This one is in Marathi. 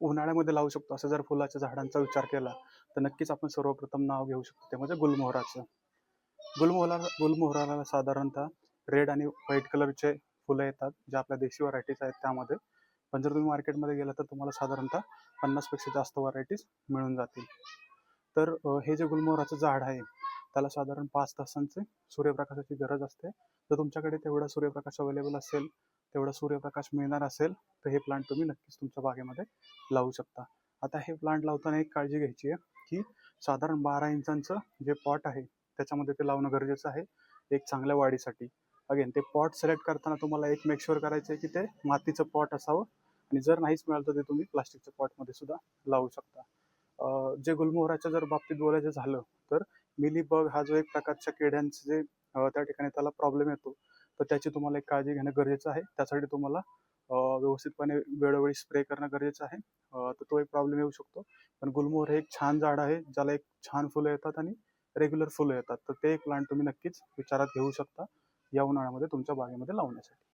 उन्हाळ्यामध्ये लावू शकतो असं जर फुलाच्या झाडांचा विचार केला, तर नक्कीच आपण सर्वप्रथम नाव घेऊ शकतो ते म्हणजे गुलमोहराचं. गुलमोहराला साधारणतः रेड आणि व्हाईट कलरचे फुलं येतात, जे आपल्या देशी व्हरायटीज आहेत त्यामध्ये. पण जर तुम्ही मार्केटमध्ये गेला तर तुम्हाला साधारणतः 50 पेक्षा जास्त व्हरायटीज मिळून जातील. तर हे जे गुलमोहराचं झाड आहे, त्याला साधारण 5 तासांचे सूर्यप्रकाशाची गरज असते. जर तुमच्याकडे तेवढा सूर्यप्रकाश अवेलेबल असेल, तेवढा सूर्यप्रकाश मिळणार असेल, तर हे प्लांट तुम्ही नक्कीच तुमच्या बागेमध्ये लावू शकता. आता हे प्लांट लावताना एक काळजी घ्यायची आहे, की साधारण 12 इंचांचं जे पॉट आहे, त्याच्यामध्ये ते लावणं गरजेचं आहे, एक चांगल्या वाढीसाठी. अगेन ते पॉट सिलेक्ट करताना तुम्हाला एक मेक शुअर करायचं आहे, की ते मातीचं पॉट असावं आणि जर नाहीच मिळालं तर ते तुम्ही प्लास्टिकच्या पॉटमध्ये सुद्धा लावू शकता. जे गुलमोहराच्या जर बाबतीत बोलायचं झालं, तर मिलीबग हा जो एक प्रकारच्या किड्यांचे जे त्या ठिकाणी त्याला प्रॉब्लेम येतो, तर त्याची तुम्हाला एक काळजी घेणं गरजेचं आहे. त्यासाठी तुम्हाला व्यवस्थितपणे वेळोवेळी स्प्रे करणं गरजेचं आहे. तर तो एक प्रॉब्लेम येऊ शकतो. पण गुलमोहर हे एक छान झाड आहे, ज्याला एक छान फुलं येतात आणि रेग्युलर फुलं येतात. तर ते एक प्लांट तुम्ही नक्कीच विचारात घेऊ शकता या उन्हाळ्यामध्ये तुमच्या बागेमध्ये लावण्यासाठी.